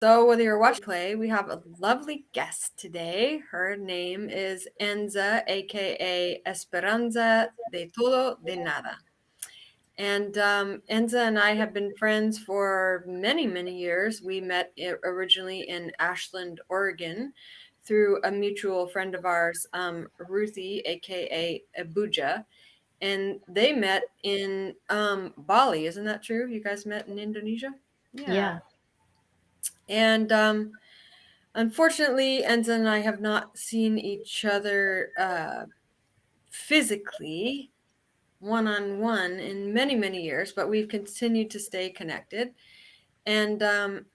So, whether you're watching play, we have a lovely guest today. Her name is Enza, aka Esperanza de Todo de Nada. And Enza and I have been friends for many, many years. We met originally in Ashland, Oregon, through a mutual friend of ours, Ruthie, aka Abuja. And they met in Bali. Isn't that true? You guys met in Indonesia? Yeah. Yeah. And unfortunately, Enza and I have not seen each other physically one on one in many, many years, but we've continued to stay connected. And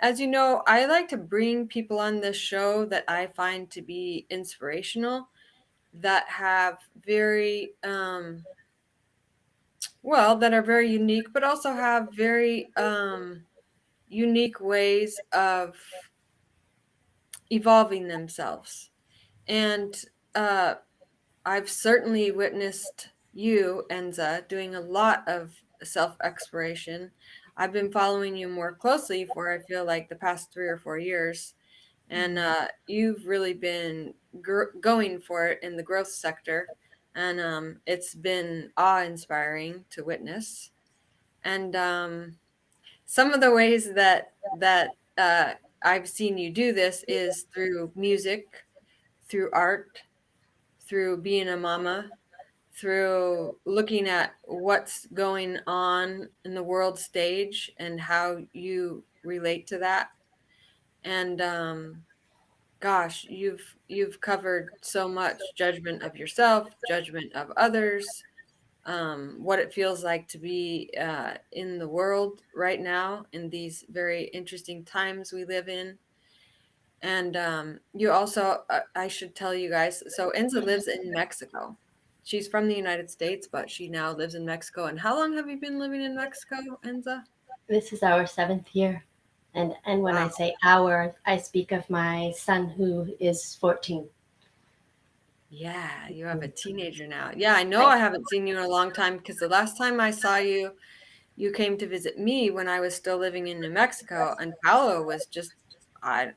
as you know, I like to bring people on this show that I find to be inspirational, that have very, that are very unique, but also have very unique ways of evolving themselves. And uh, I've certainly witnessed you, Enza, doing a lot of self exploration. I've been following you more closely for I feel like the past 3 or 4 years, and Mm. you've really been going for it in the growth sector, and it's been awe inspiring to witness. And some of the ways that I've seen you do this is through music, through art, through being a mama, through looking at what's going on in the world stage and how you relate to that. And gosh, you've covered so much: judgment of yourself, judgment of others, what it feels like to be in the world right now in these very interesting times we live in. And you also, I should tell you guys, so Enza lives in Mexico. She's from the United States, but she now lives in Mexico. And how long have you been living in Mexico, Enza? This is our seventh year. And when I Wow. say our, I speak of my son who is 14. Yeah, you have a teenager now. Yeah, I know I, I haven't seen you in a long time because the last time I saw you, you came to visit me when I was still living in New Mexico, and Paolo was just,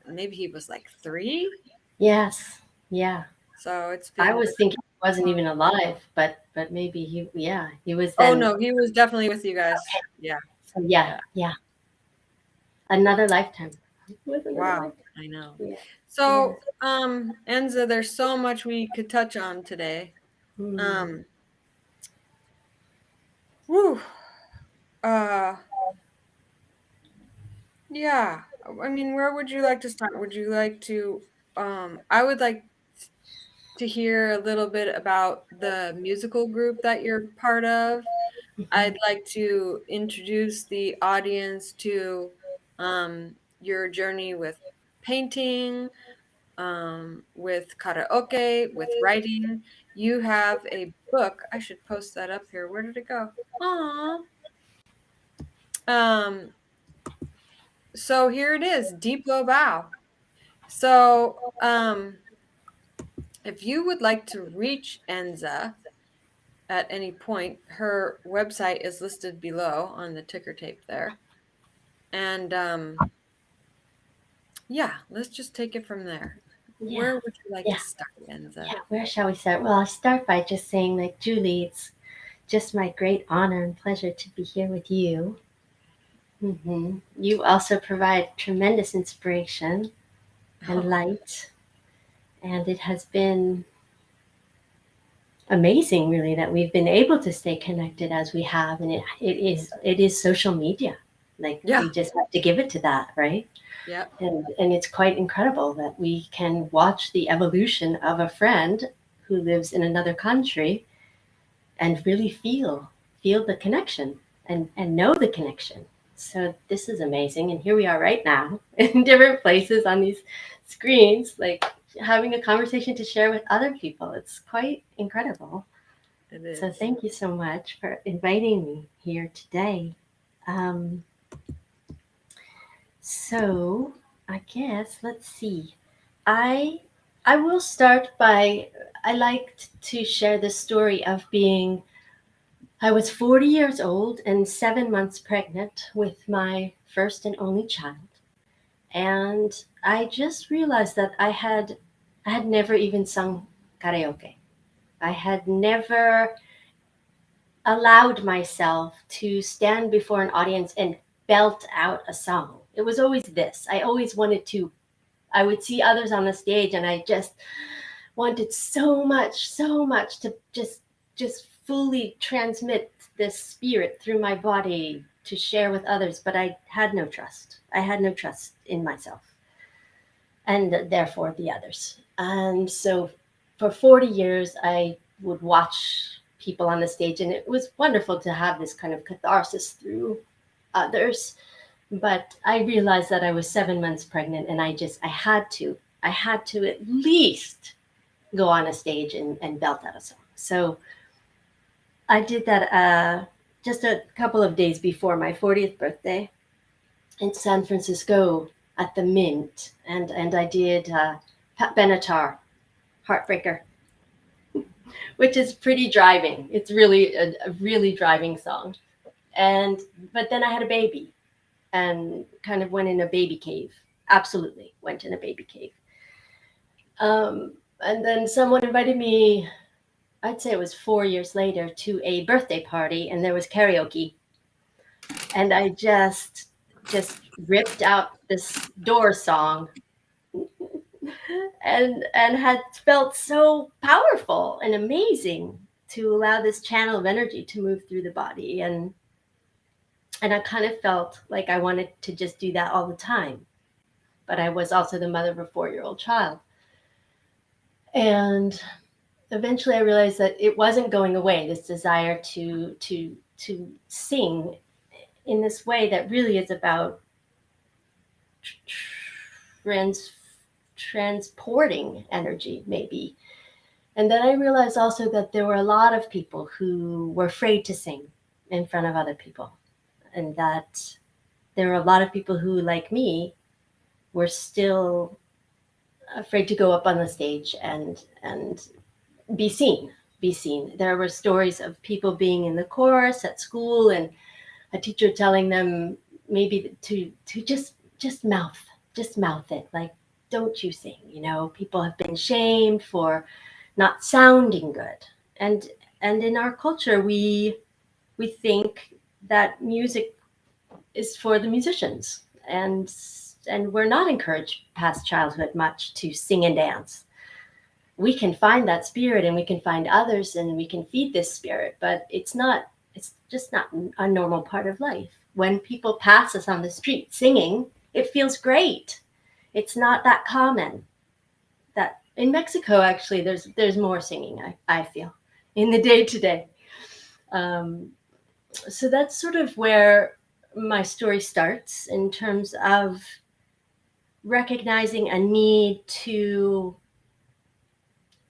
maybe he was like 3. yes, yeah. So it's I been was thinking he wasn't long. even alive, but maybe he, yeah, he was Oh then. no, he was definitely with you guys. Okay. Yeah, So yeah, yeah. yeah. Another lifetime. It was another Wow, lifetime. I know. Yeah, yeah. So, Enza, there's so much we could touch on today. Mm. Um, whew, uh, yeah. I mean, where would you like to start? Would you like to, I would like to hear a little bit about the musical group that you're part of. Mhm. I'd like to introduce the audience to, your journey with painting, with karaoke, with writing. You have a book. I should post that up here. Where did it go? Aw. Um, so here it is, Deep Low Bow. So, if you would like to reach Enza at any point, her website is listed below on the ticker tape there. And yeah, let's just take it from there. Yeah, Where would you like to yeah, start, Enza? yeah. Where shall we start? Well, I'll start by just saying, like Julie, it's just my great honor and pleasure to be here with you. You also provide tremendous inspiration and Oh, light, and it has been amazing, really, that we've been able to stay connected as we have, and it is social media. Like we yeah, just have to give it to that, right? yeah, And it's quite incredible that we can watch the evolution of a friend who lives in another country and really feel the connection and know the connection. So this is amazing, and here we are right now in different places on these screens, like having a conversation to share with other people. It's quite incredible. it So is. thank you so much for inviting me here today. Um, so I guess let's see. I I will start by I like to share the story of being I was 40 years old and 7 months pregnant with my first and only child. And I just realized that I had never even sung karaoke. I had never allowed myself to stand before an audience and belt out a song. It was always this. I always wanted to, I would see others on the stage and I just wanted so much to just fully transmit this spirit through my body to share with others, but I had no trust. I had no trust in myself and therefore the others. And so for 40 years, I would watch people on the stage, and it was wonderful to have this kind of catharsis through others. But I realized that I was 7 months pregnant, and I had to at least go on a stage and belt out a song. So I did that just a couple of days before my 40th birthday in San Francisco at the Mint, and I did Pat Benatar, Heartbreaker, which is pretty driving. It's really a really driving song. And but then I had a baby and kind of went in a baby cave. Absolutely went in a baby cave. And then someone invited me. I'd say it was 4 years later to a birthday party, and there was karaoke, and I just ripped out this door song and had felt so powerful and amazing to allow this channel of energy to move through the body, and I kind of felt like I wanted to just do that all the time. But I was also the mother of a 4-year-old child. And eventually I realized that it wasn't going away, this desire to sing in this way that really is about trans transporting energy, maybe. And then I realized also that there were a lot of people who were afraid to sing in front of other people, and that there were a lot of people who, like me, were still afraid to go up on the stage and be seen. Be seen. There were stories of people being in the chorus at school, and a teacher telling them maybe to just mouth it, like, don't you sing. People have been shamed for not sounding good, and in our culture we think that music is for the musicians, and we're not encouraged past childhood much to sing and dance. We can find that spirit, and we can find others, and we can feed this spirit, but it's just not a normal part of life. When people pass us on the street singing, it feels great. It's not that common. That in Mexico, actually, there's more singing, I feel, in the day to day. So that's sort of where my story starts, in terms of recognizing a need to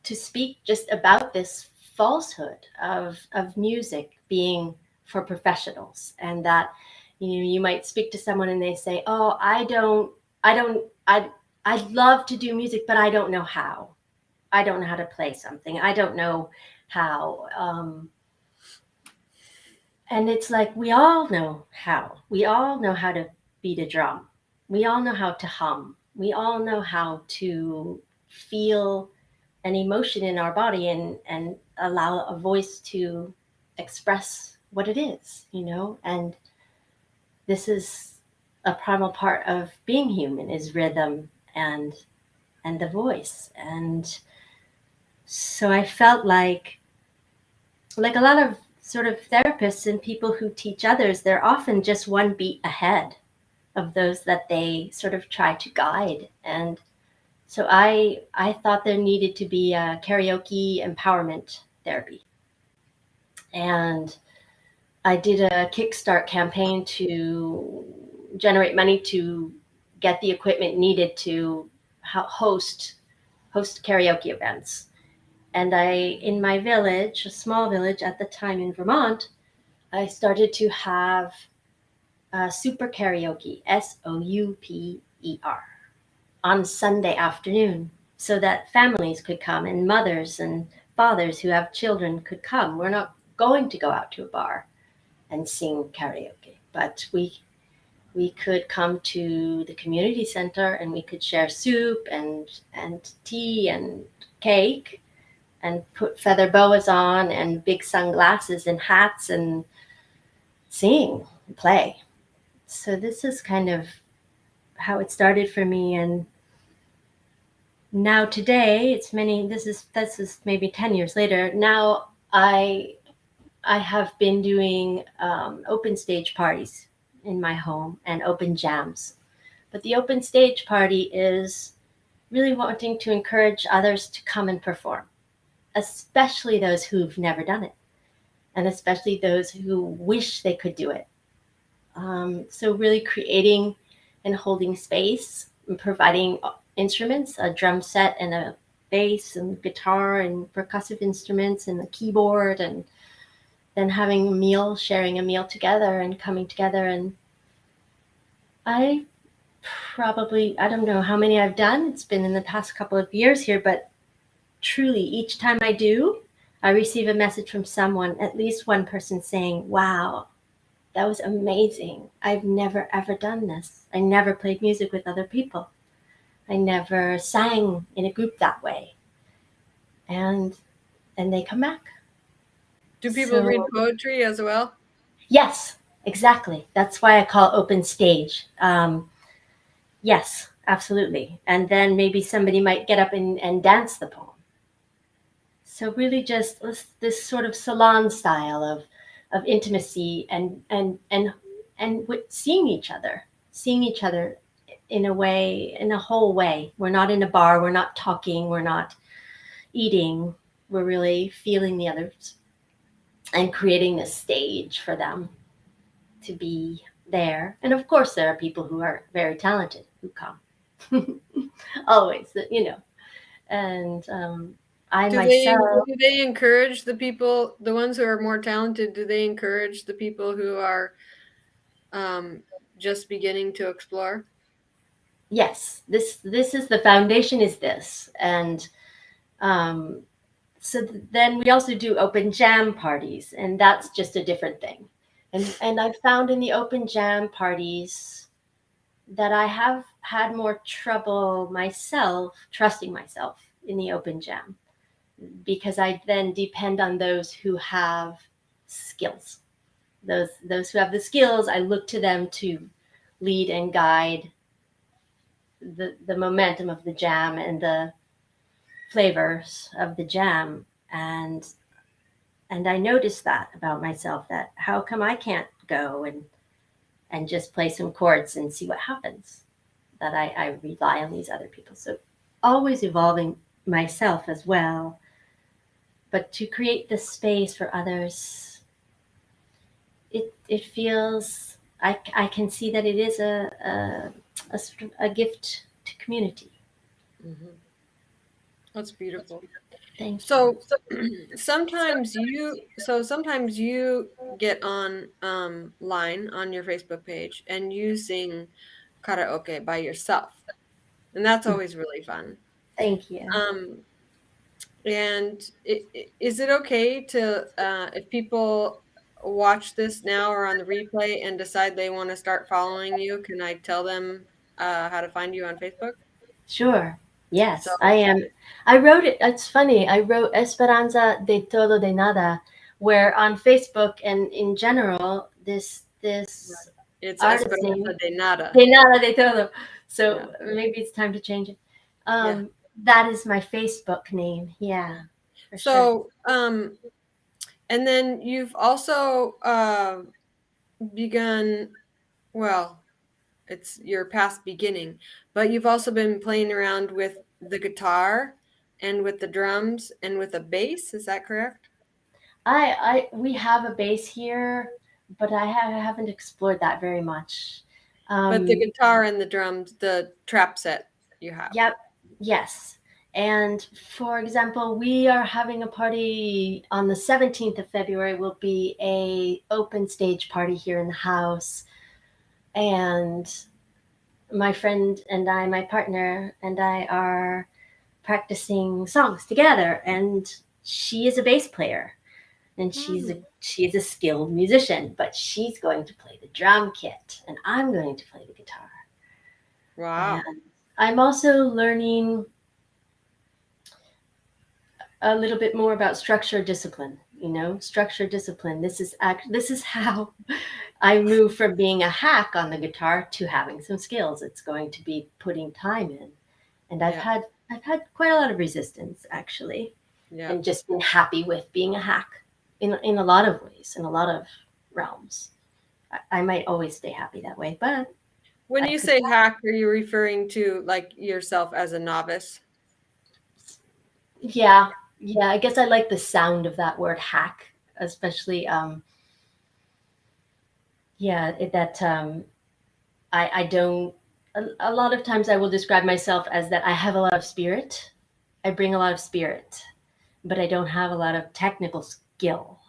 speak just about this falsehood of music being for professionals, and that you might speak to someone and they say, oh, I'd love to do music, but I don't know how. I don't know how to play something. I don't know how. And it's like, we all know how. We all know how to beat a drum. We all know how to hum. We all know how to feel an emotion in our body, and allow a voice to express what it is. And this is a primal part of being human, is rhythm and the voice. And so I felt like a lot of sort of therapists and people who teach others, they're often just one beat ahead of those that they sort of try to guide. And so I thought there needed to be a karaoke empowerment therapy. And I did a Kickstart campaign to generate money to get the equipment needed to host karaoke events. And in my village, a small village at the time in Vermont, I started to have super karaoke, SOUPER, on Sunday afternoon, so that families could come, and mothers and fathers who have children could come. We're not going to go out to a bar and sing karaoke, but we We could come to the community center and we could share soup and tea and cake and put feather boas on and big sunglasses and hats and sing and play. So this is kind of how it started for me. And now today it's many, this is maybe 10 years later. Now I have been doing open stage parties in my home and open jams. But the open stage party is really wanting to encourage others to come and perform, especially those who've never done it, and especially those who wish they could do it. So, really creating and holding space and providing instruments, a drum set and a bass and guitar and percussive instruments and a keyboard, and then having a meal, sharing a meal together and coming together. And I I don't know how many I've done. It's been in the past couple of years here, but truly each time I do, I receive a message from someone, at least one person saying, wow, that was amazing. I've never ever done this. I never played music with other people. I never sang in a group that way. And they come back. Do people read So poetry as well? yes, exactly. That's why I call it open stage. Yes, absolutely. And then maybe somebody might get up and dance the poem. So really, just this sort of salon style of intimacy and seeing each other in a way, in a whole way. We're not in a bar. We're not talking. We're not eating. We're really feeling the others and creating this stage for them to be there. And of course, there are people who are very talented who come. Always, you know. And I myself, Do they encourage the people, the ones who are more talented, do they encourage the people who are um, just beginning to explore? yes, this is the foundation is this. And um, so then we also do open jam parties, and that's just a different thing. And I've found in the open jam parties that I have had more trouble myself trusting myself in the open jam, because I then depend on those who have skills. Those who have the skills, I look to them to lead and guide the momentum of the jam and the flavors of the jam. And I noticed that about myself, that how come I can't go and just play some chords and see what happens, that I rely on these other people. So always evolving myself as well, but to create the space for others, it feels, I can see that it is a sort of a gift to community. Hmm. That's beautiful. Thank you. So sometimes you get on line on your Facebook page and you sing karaoke by yourself. And that's always really fun. Thank you. Um, and is it okay to if people watch this now or on the replay and decide they want to start following you, can I tell them how to find you on Facebook? Sure. So Yes, I am. I wrote it. It's funny. I wrote Esperanza de Todo de Nada, where on Facebook and in general, this it's artist Esperanza name de Nada. de Nada de Todo. Yeah. So maybe it's time to change it. Yeah. That is my Facebook name. Yeah, Yeah. for sure. So and then you've also begun, well, it's your past beginning, but you've also been playing around with the guitar and with the drums and with the bass. Is that correct? We have a bass here, but I haven't explored that very much. But the Um, guitar and the drums, the trap set you have. Yep. Yes. And for example, we are having a party on the 17th of February, will be a open stage party here in the house. And my friend and I, my partner and I, are practicing songs together, and she is a bass player. and Hmm. she's a skilled musician, but she's going to play the drum kit, and I'm going to play the guitar. Wow. And I'm also learning a little bit more about structure discipline. You know, structure discipline. This is how I move from being a hack on the guitar to having some skills. It's going to be putting time in, and Yeah. I've had quite a lot of resistance actually, Yeah. and just been happy with being a hack in a lot of ways, in a lot of realms. I might always stay happy that way, but When I you could. say hack, are you referring to like yourself as a novice? Yeah, yeah. I guess I like the sound of that word hack, especially. Yeah, that I don't. A lot of times I will describe myself as that I have a lot of spirit. I bring a lot of spirit, but I don't have a lot of technical skill.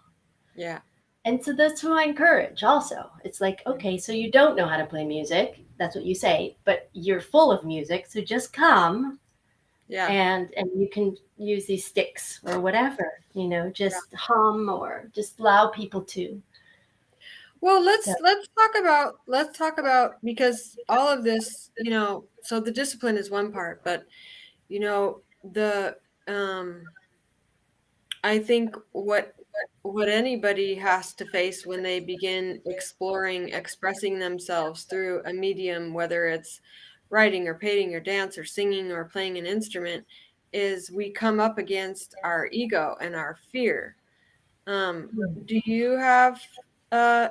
Yeah. And so that's who I encourage also. It's like, Yeah. okay, so you don't know how to play music. That's what you say, but you're full of music. So just come Yeah. and you can use these sticks or whatever, Yeah. just hum or just allow people to. Well, So, let's talk about because all of this, so the discipline is one part, but the I think what anybody has to face when they begin exploring expressing themselves through a medium, whether it's writing or painting or dance or singing or playing an instrument, is we come up against our ego and our fear. Do you have uh,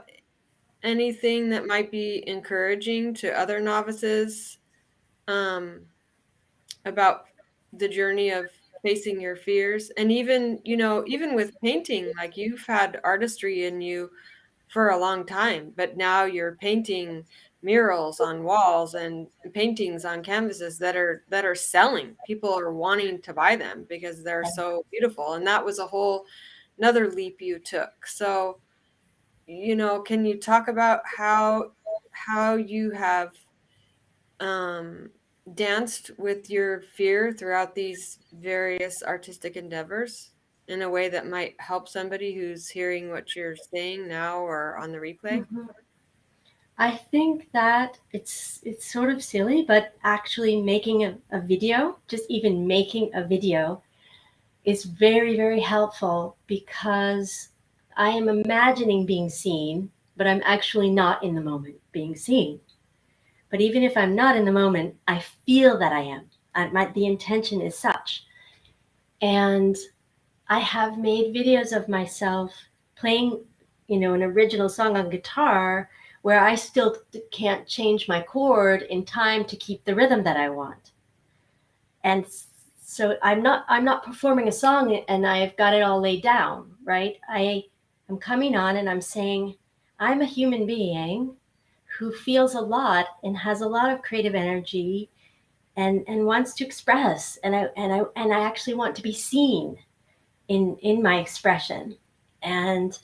anything that might be encouraging to other novices um, about the journey of facing your fears? And even, even with painting, like you've had artistry in you for a long time, but now you're painting murals on walls and paintings on canvases that are selling. People are wanting to buy them because they're so beautiful. And that was a whole another leap you took. So, can you talk about how you have um, danced with your fear throughout these various artistic endeavors in a way that might help somebody who's hearing what you're saying now or on the replay? mhm. I think that it's sort of silly, but actually making a video, just even making a video, is very, very helpful because I am imagining being seen, but I'm actually not in the moment being seen. But even if I'm not in the moment, I feel that I am. The intention is such. And I have made videos of myself playing, an original song on guitar where I still can't change my chord in time to keep the rhythm that I want. And so I'm not performing a song and I've got it all laid down, right? I'm coming on and I'm saying I'm a human being who feels a lot and has a lot of creative energy and wants to express and I actually want to be seen in my expression. And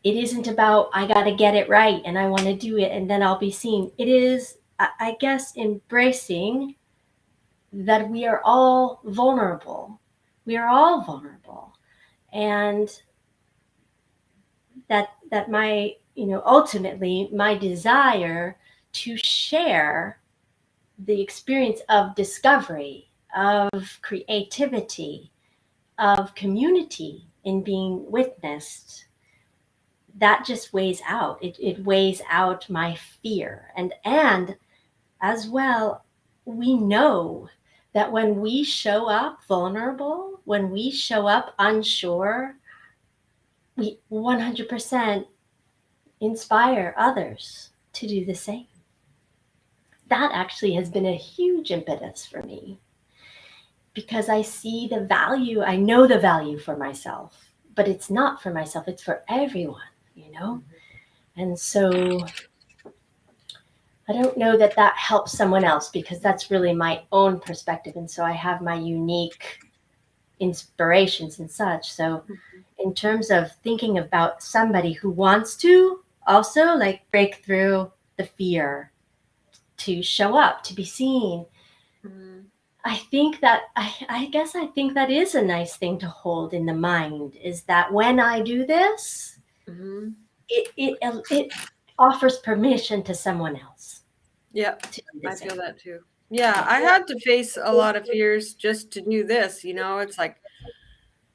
it isn't about I got to get it right and I want to do it and then I'll be seen. It is, I guess, embracing that we are all vulnerable. We are all vulnerable, and that my ultimately my desire to share the experience of discovery, of creativity, of community in being witnessed, that just weighs out. It weighs out my fear. And as well, we know that when we show up vulnerable, when we show up unsure, we 100% inspire others to do the same. That actually has been a huge impetus for me because I see the value, I know the value for myself, but it's not for myself, it's for everyone. And so I don't know that that helps someone else because that's really my own perspective. And so I have my unique inspirations and such. So, in terms of thinking about somebody who wants to also like break through the fear to show up, to be seen, Mhm. I think that I guess I think that is a nice thing to hold in the mind is that when I do this, Hmm. it offers permission to someone else Yeah, to do the I feel same. that too. Yeah, Yeah. I had to face a lot of fears just to do this. It's like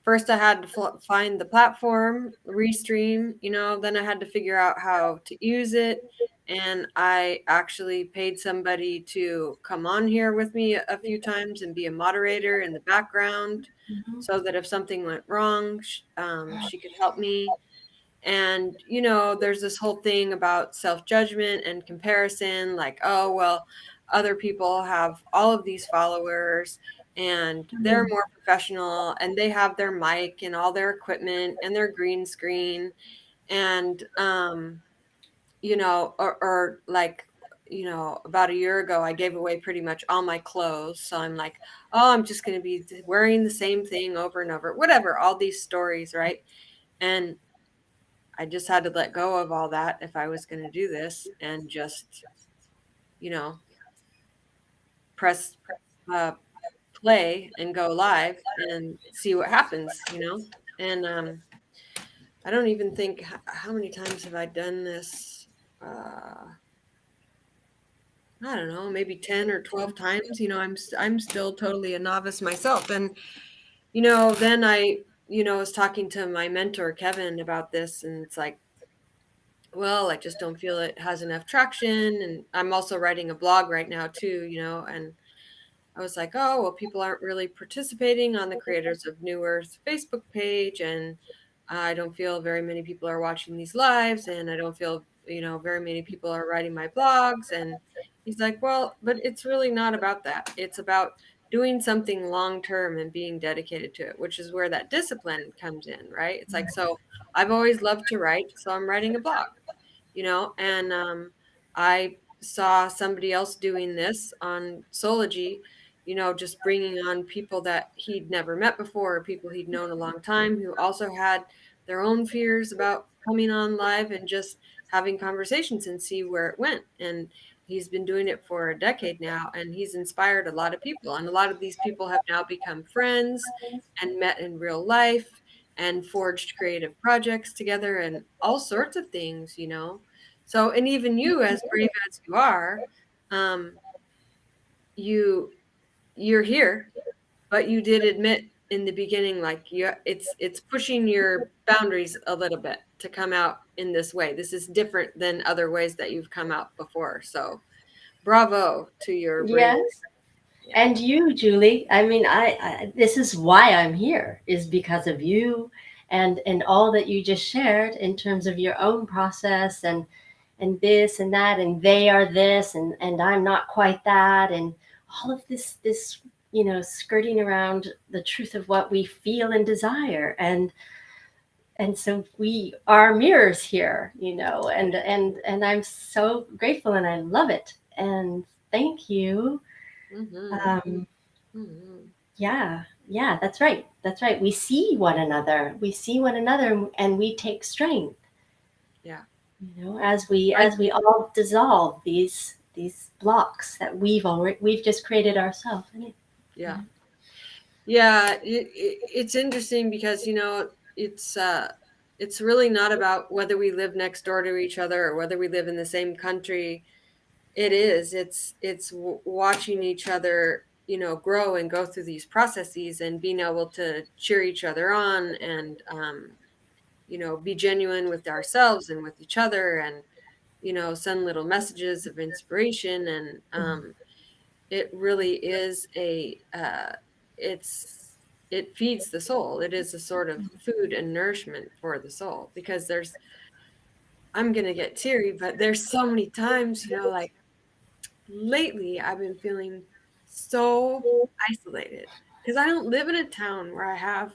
first I had to find the platform, restream, then I had to figure out how to use it. And I actually paid somebody to come on here with me a few times and be a moderator in the background Mhm. so that if something went wrong, she could help me. And, there's this whole thing about self judgment and comparison like, oh, well, other people have all of these followers and they're more professional and they have their mic and all their equipment and their green screen. And, or like, about a year ago, I gave away pretty much all my clothes. So I'm like, oh, I'm just going to be wearing the same thing over and over, whatever, all these stories, right? And I just had to let go of all that if I was going to do this and just, you know, press uh, play and go live and see what happens. And I don't even think how many times have I done this? I don't know, maybe 10 or 12 times. I'm still totally a novice myself. And, then I, was talking to my mentor, Kevin, about this. And it's like, well, I just don't feel it has enough traction. And I'm also writing a blog right now too, and I was like, oh, well, people aren't really participating on the Creators of New Earth Facebook page. And I don't feel very many people are watching these lives. And I don't feel, very many people are writing my blogs. And he's like, well, but it's really not about that. It's about doing something long term and being dedicated to it, which is where that discipline comes in, right? It's like, so I've always loved to write. So I'm writing a blog, and I saw somebody else doing this on Sology, just bringing on people that he'd never met before or people he'd known a long time who also had their own fears about coming on live and just having conversations and see where it went. And he's been doing it for a decade now and he's inspired a lot of people, and a lot of these people have now become friends and met in real life and forged creative projects together and all sorts of things. So, and even you, as brave as you are, um, you you're here, but you did admit in the beginning, like it's pushing your boundaries a little bit to come out in this way. This is different than other ways that you've come out before. So, bravo to your bravery. Yes. Yeah. And you, Julie, I mean, I this is why I'm here is because of you and all that you just shared in terms of your own process and this and that and they are this and I'm not quite that and all of this skirting around the truth of what we feel and desire and so we are mirrors here, and I'm so grateful and I love it and thank you. Mm-hmm. um, Mm-hmm. Yeah, yeah, that's right. We see one another. We see one another and we take strength, Yeah. I as we all dissolve these blocks that we've just created ourselves. Yeah. Yeah, it's interesting because it's really not about whether we live next door to each other or whether we live in the same country. It's watching each other, grow and go through these processes and being able to cheer each other on and be genuine with ourselves and with each other and send little messages of inspiration. And it really is it feeds the soul. It is a sort of food and nourishment for the soul because I'm gonna get teary, but there's so many times, like lately I've been feeling so isolated because I don't live in a town where I have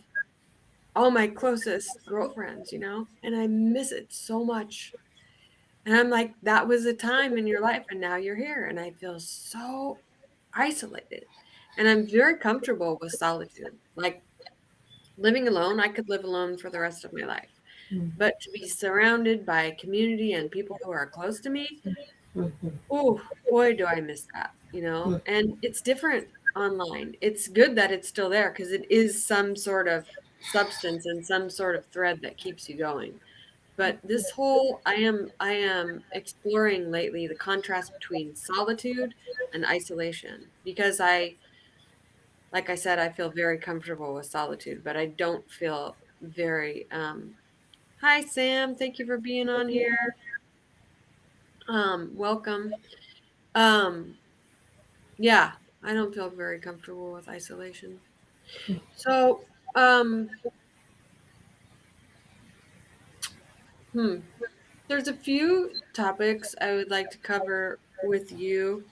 all my closest girlfriends, and I miss it so much. And I'm like, that was a time in your life, and now you're here, and I feel so isolated. And I'm very comfortable with solitude. Like living alone, I could live alone for the rest of my life. Mhm. But to be surrounded by community and people who are close to me, Mhm. oh boy, do I miss that, Mhm. And it's different. online. It's good that it's still there because it is some sort of substance and some sort of thread that keeps you going. But this whole I am exploring lately the contrast between solitude and isolation because I like I said I feel very comfortable with solitude, but I don't feel very hi Sam, thank you for being on here. Welcome. Um yeah, I don't feel very comfortable with isolation. So, hmm, there's a few topics I would like to cover with you.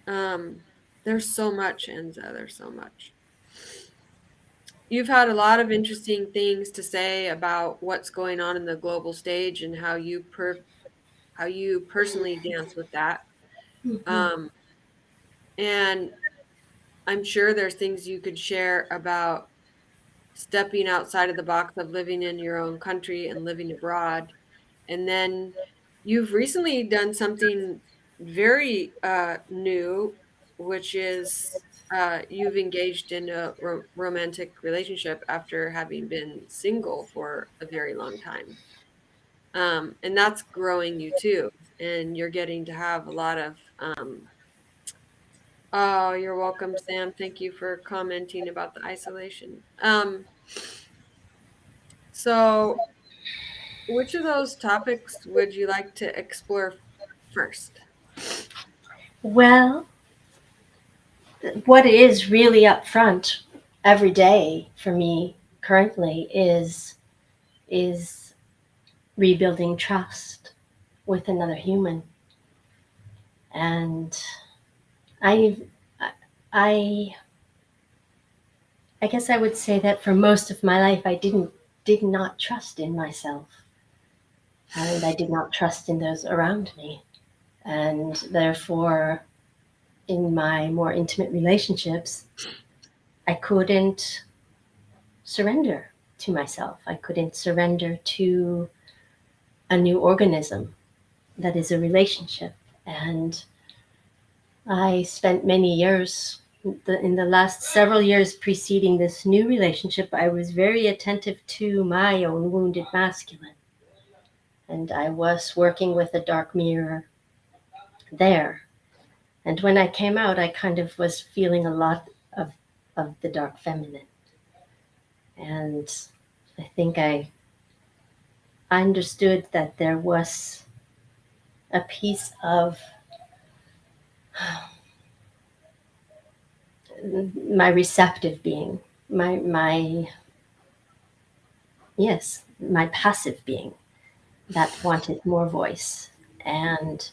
Um, there's so much, Enza. There's so much. You've had a lot of interesting things to say about what's going on in the global stage and how you personally dance with that. Mhm. Um, and I'm sure there's things you could share about stepping outside of the box of living in your own country and living abroad. And then you've recently done something very new, which is you've engaged in a romantic relationship after having been single for a very long time. And that's growing you too. And you're getting to have a lot of, oh, you're welcome, Sam. Thank you for commenting about the isolation. So, which of those topics would you like to explore first? Well, what is really up front every day for me currently is rebuilding trust with another human. And I I I guess I would say that for most of my life I did not trust in myself, and I did not trust in those around me. And therefore, in my more intimate relationships, I couldn't surrender to myself. I couldn't surrender to a new organism that is a relationship. And I spent many years, in the last several years preceding this new relationship, I was very attentive to my own wounded masculine. And I was working with a dark mirror there. And when I came out, I kind of was feeling a lot of the dark feminine. And I think I understood that there was a piece of my receptive being, my yes, my passive being that wanted more voice. And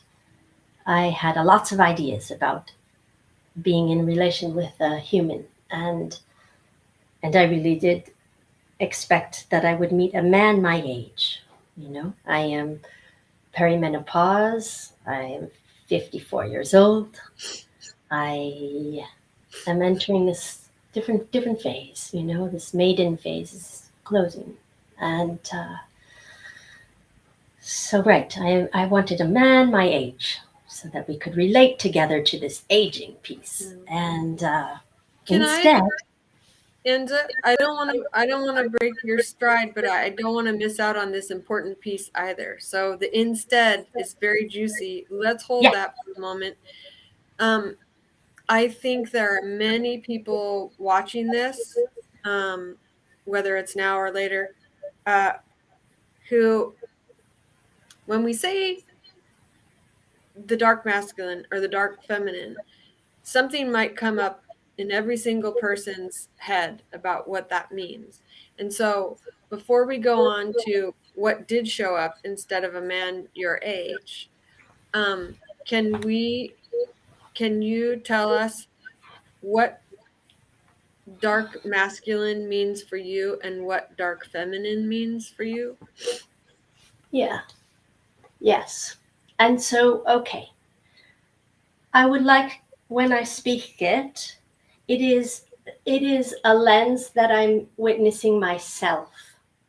I had a lots of ideas about being in relation with a human, and I really did expect that I would meet a man my age. You know, I am perimenopause. I am 54 years old. I am entering this different phase. You know, this maiden phase is closing, and so right, I wanted a man my age so that we could relate together to this aging piece, Mm. and Can I, instead, Enza? I don't want to break your stride, but I don't want to miss out on this important piece either. So the instead is very juicy. Let's hold yeah, that for a moment. Um, I think there are many people watching this, um, whether it's now or later, uh, who, when we say the dark masculine or the dark feminine, something might come up in every single person's head about what that means. And so, before we go on to what did show up instead of a man your age, um, can we can you tell us what dark masculine means for you and what dark feminine means for you? yeah, yes, and so okay, I would like when I speak it, it is it is a lens that I'm witnessing myself.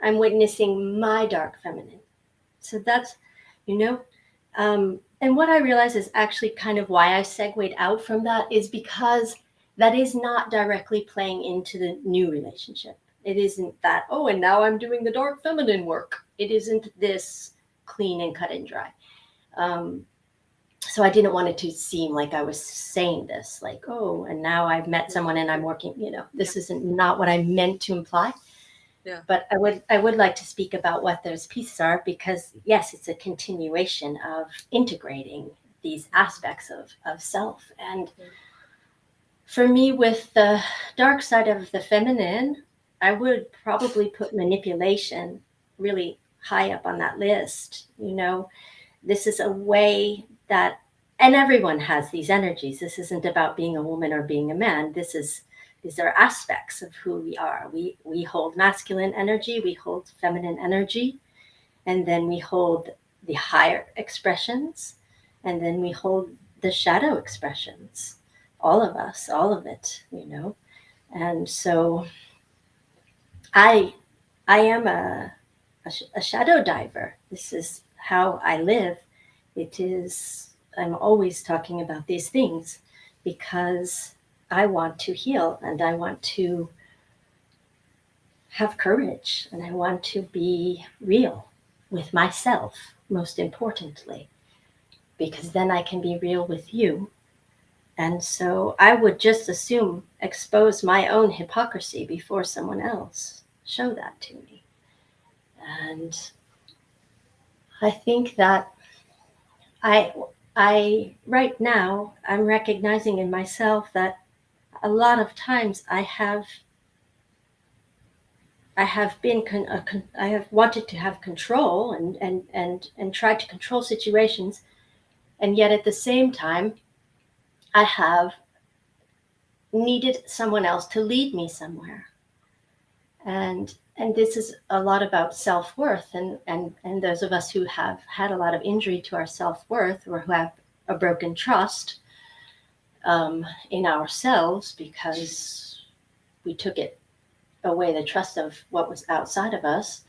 I'm witnessing my dark feminine. So that's, you know, and what I realize is actually kind of why I segued out from that is because that is not directly playing into the new relationship. It isn't that, oh, and now I'm doing the dark feminine work. It isn't this clean and cut and dry. Um, so I didn't want it to seem like I was saying this, like, oh, and now I've met someone and I'm working, Yeah. this isn't not what I meant to imply. Yeah. But I would like to speak about what those pieces are, because yes, it's a continuation of integrating these aspects of self. And for me, with the dark side of the feminine, I would probably put manipulation really high up on that list. This is a way that, and everyone has these energies. This isn't about being a woman or being a man. These are aspects of who we are. We hold masculine energy, we hold feminine energy, and then we hold the higher expressions, and then we hold the shadow expressions. All of us, all of it. And so I I am a shadow diver. This is how I live. It is, I'm always talking about these things because I want to heal, and I want to have courage, and I want to be real with myself, most importantly, because then I can be real with you. And so I would just assume expose my own hypocrisy before someone else show that to me. And I think that I I right now I'm recognizing in myself that a lot of times I have wanted to have control, and tried to control situations, and yet at the same time I have needed someone else to lead me somewhere. And this is a lot about self-worth, and those of us who have had a lot of injury to our self-worth, or who have a broken trust in ourselves because we took it away, the trust of what was outside of us.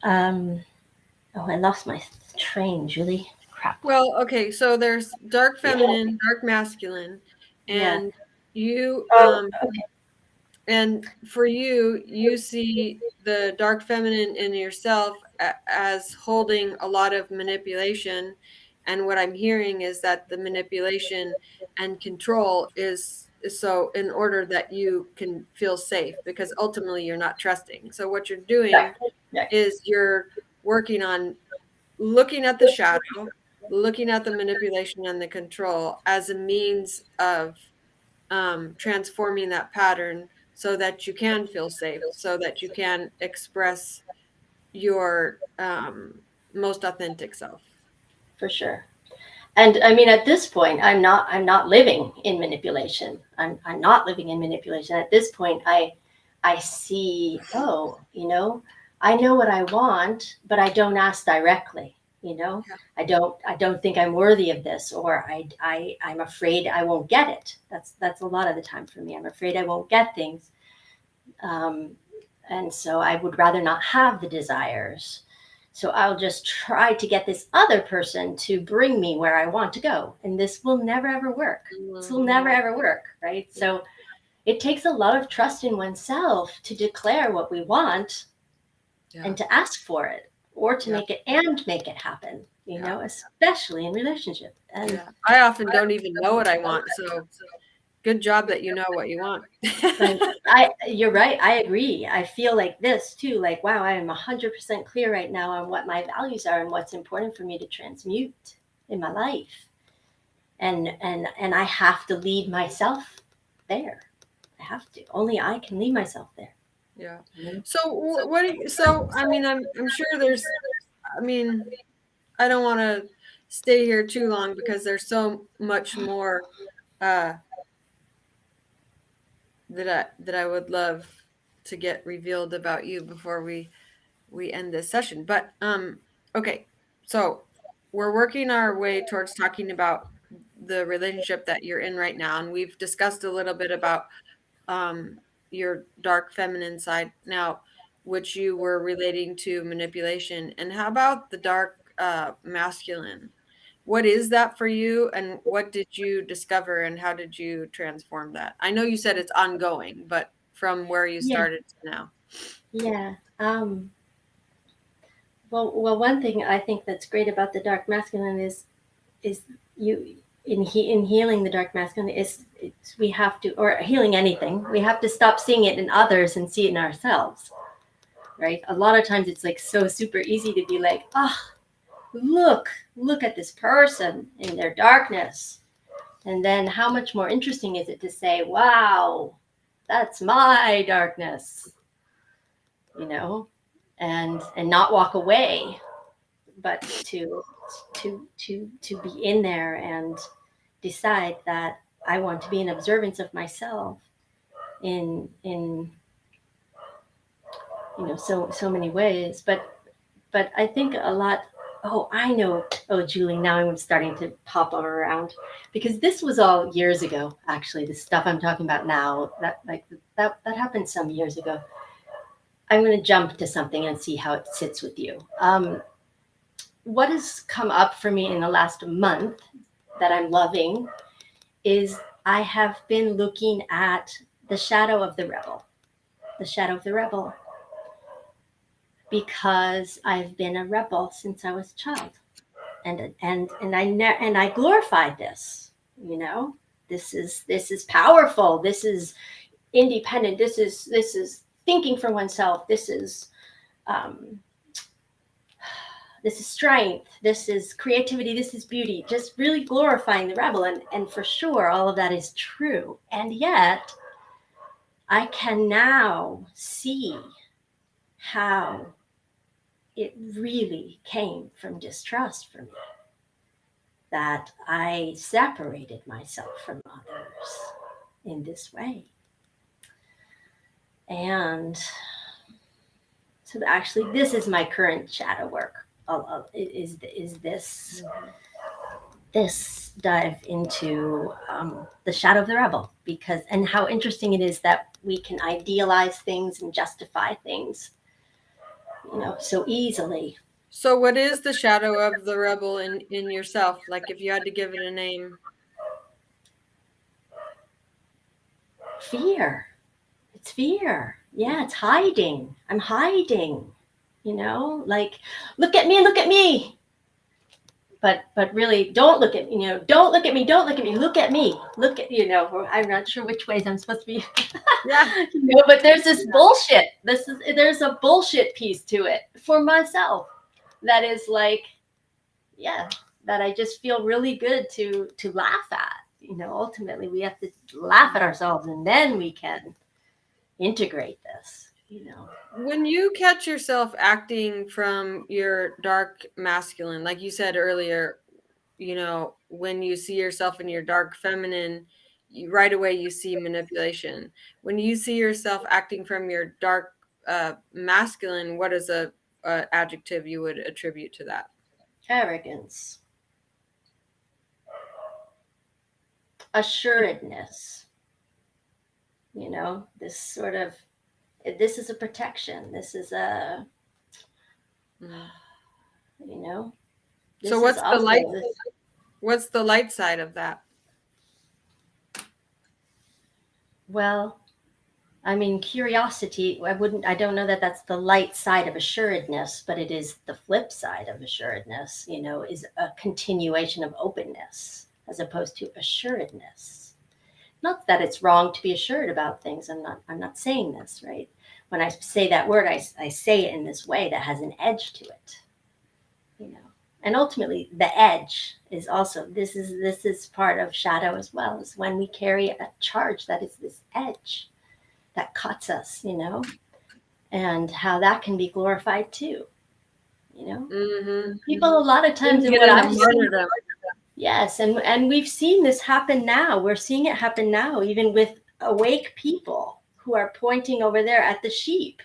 um, oh, I lost my train, Julie. Crap. Well, okay, so there's dark Yeah. feminine, dark masculine, Yeah. and you Oh, okay. and for you, you see the dark feminine in yourself as holding a lot of manipulation. And what I'm hearing is that the manipulation and control is so in order that you can feel safe, because ultimately you're not trusting. So what you're Right. doing Right. is you're working on looking at the shadow, looking at the manipulation and the control as a means of transforming that pattern so that you can feel safe, so that you can express your most authentic self. For sure. And I mean, at this point, I'm not living in manipulation. I'm not living in manipulation. At this point, I see, oh, I know what I want, but I don't ask directly. Yeah. I don't think I'm worthy of this, or I'm afraid I won't get it. That's a lot of the time for me. I'm afraid I won't get things. Um, and so I would rather not have the desires. So I'll just try to get this other person to bring me where I want to go. And this will never ever work. This will never Mhm. ever work, right? So it takes a lot of trust in oneself to declare what we want Yeah. and to ask for it, or to Yeah. make it happen, Yeah. especially in relationship. And Yeah. I often don't even know what I want. So good job that you know what you want. Right. You're right. I agree. I feel like this too. Like, wow, I am 100% clear right now on what my values are and what's important for me to transmute in my life. And I have to lead myself there. I have to. Only I can lead myself there. Yeah. You know? So what do you, so I mean I'm sure there's I mean I don't want to stay here too long because there's so much more uh that I would love to get revealed about you before we end this session. But okay. So we're working our way towards talking about the relationship that you're in right now, and we've discussed a little bit about um your dark feminine side now, which you were relating to manipulation. And how about the dark masculine? what is that for you, and what did you discover, and how did you transform that? I know you said it's ongoing, but from where you Yeah, started to now. yeah. Well, one thing I think that's great about the dark masculine is you in healing the dark masculine is we have to, or healing anything, we have to stop seeing it in others and see it in ourselves, right? A lot of times it's like so super easy to be like, oh, look at this person in their darkness, and then how much more interesting is it to say, wow, that's my darkness, you know, and not walk away, but to be in there and decide that I want to be an observance of myself in so many ways. But I think a lot. Oh, I know. Oh, Julie, now I'm starting to pop around because this was all years ago. Actually, the stuff I'm talking about now, that happened some years ago. I'm going to jump to something and see how it sits with you. What has come up for me in the last month that I'm loving is I have been looking at the shadow of the rebel, the shadow of the rebel, because I've been a rebel since I was a child, and I glorified this. You know, this is powerful. This is independent. This is thinking for oneself. Um, this is strength. This is creativity. This is beauty. Just really glorifying the rebel, and for sure, all of that is true. And yet, I can now see how it really came from distrust for me, that I separated myself from others in this way. And so actually, this is my current shadow work. Is this dive into the shadow of the rebel, because and how interesting it is that we can idealize things and justify things, so easily. So what is the shadow of the rebel in yourself? Like if you had to give it a name. Fear. It's fear. Yeah, it's hiding. I'm hiding. Like, look at me. But really, don't look at me. Don't look at me. Don't look at me. Look at me. Look at I'm not sure which ways I'm supposed to be. Yeah. But there's this bullshit. There's a bullshit piece to it for myself. That is like, yeah, that I just feel really good to laugh at. Ultimately, we have to laugh at ourselves, and then we can integrate this. When you catch yourself acting from your dark masculine, like you said earlier, when you see yourself in your dark feminine, right away you see manipulation. When you see yourself acting from your dark masculine, what is a adjective you would attribute to that? Arrogance, assuredness, this sort of, this is a protection. This is a, Mm. you know, So this is also this. what's the light side of that? Well, I mean, curiosity, I don't know that that's the light side of assuredness, but it is the flip side of assuredness, is a continuation of openness as opposed to assuredness. Not that it's wrong to be assured about things. I'm not saying this, right? When I say that word, I say it in this way that has an edge to it, you know. And ultimately the edge is also, this is part of shadow as well, is when we carry a charge that is this edge that cuts us, and how that can be glorified too, you know. Mm-hmm. People a lot of times, in Get what into I've seen, martyrdom. yes, and we've seen this happen now. We're seeing it happen now, even with awake people who are pointing over there at the sheep.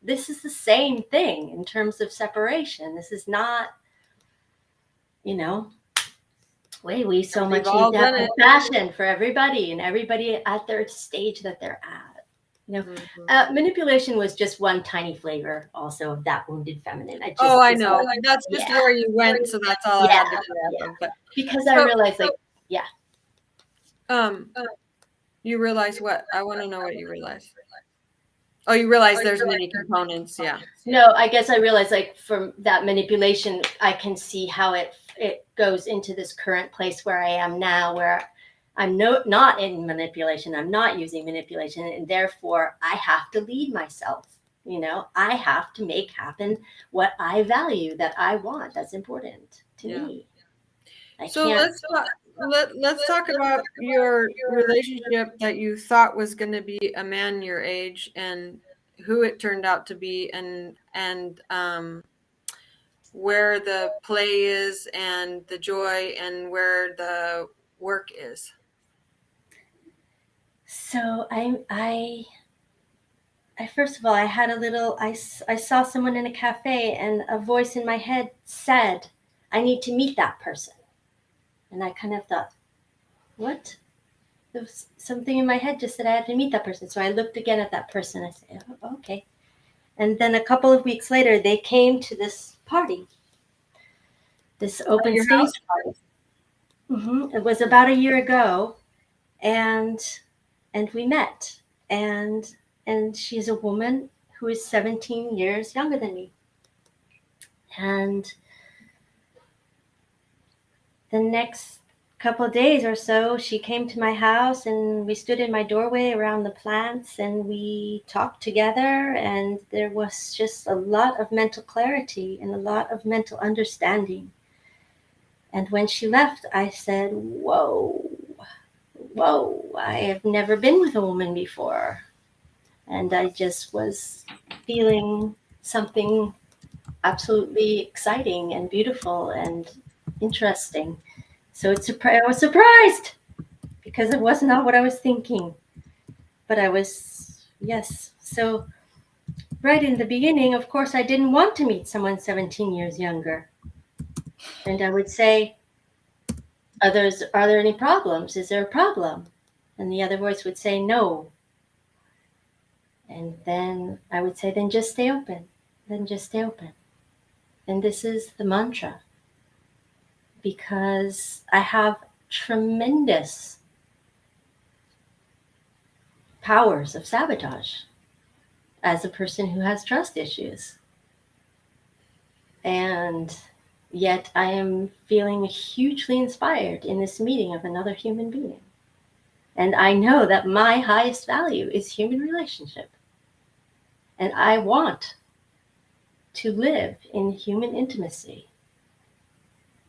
This is the same thing in terms of separation. This is not, you know, we so We've much need all to have done it. compassion for everybody and everybody at their stage that they're at. You know, Mhm. manipulation was just one tiny flavor also of that wounded feminine. I Oh, just I was know. like, That's just yeah, where you went, so that's all I yeah, had to grab yeah. of. But Because I so, realized, like, yeah. um, you realize what? I want to know what you realize. Oh, you realize there's many components. Yeah. No, I guess I realized, like, from that manipulation, I can see how it goes into this current place where I am now, where I'm not in manipulation. I'm not using manipulation, and therefore I have to lead myself. You know, I have to make happen what I value, that I want, that's important to Yeah. me. I So can't. let's talk about your relationship that you thought was going to be a man your age and who it turned out to be, and where the play is and the joy and where the work is. So I first of all, I had a little, I saw someone in a cafe, and a voice in my head said, I need to meet that person. And I kind of thought, what? There was something in my head just said I had to meet that person. So I looked again at that person. I said, oh, okay. And then a couple of weeks later, they came to this party, this At open your space house? party. It was about a year ago, and we met. And she's a woman who is 17 years younger than me. And the next couple of days or so, she came to my house, and we stood in my doorway around the plants, and we talked together, and there was just a lot of mental clarity and a lot of mental understanding. And when she left, I said, whoa, whoa, I have never been with a woman before. And I just was feeling something absolutely exciting and beautiful and interesting. So I was surprised because it was not what I was thinking. But I was, yes. So, right in the beginning, of course, I didn't want to meet someone 17 years younger. And I would say, are there any problems? Is there a problem? And the other voice would say, no. And then I would say, then just stay open. Then just stay open. And this is the mantra, because I have tremendous powers of sabotage as a person who has trust issues. And yet I am feeling hugely inspired in this meeting of another human being. And I know that my highest value is human relationship. And I want to live in human intimacy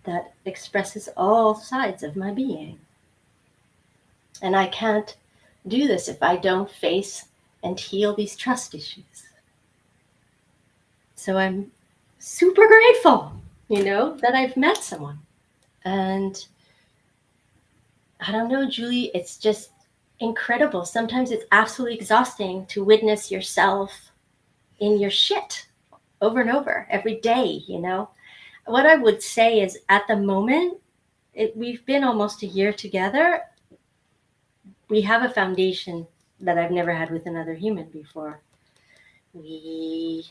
that expresses all sides of my being. And I can't do this if I don't face and heal these trust issues. So I'm super grateful, that I've met someone. And I don't know, Julie, it's just incredible. Sometimes it's absolutely exhausting to witness yourself in your shit over and over every day. What I would say is, at the moment, we've been almost a year together. We have a foundation that I've never had with another human before. We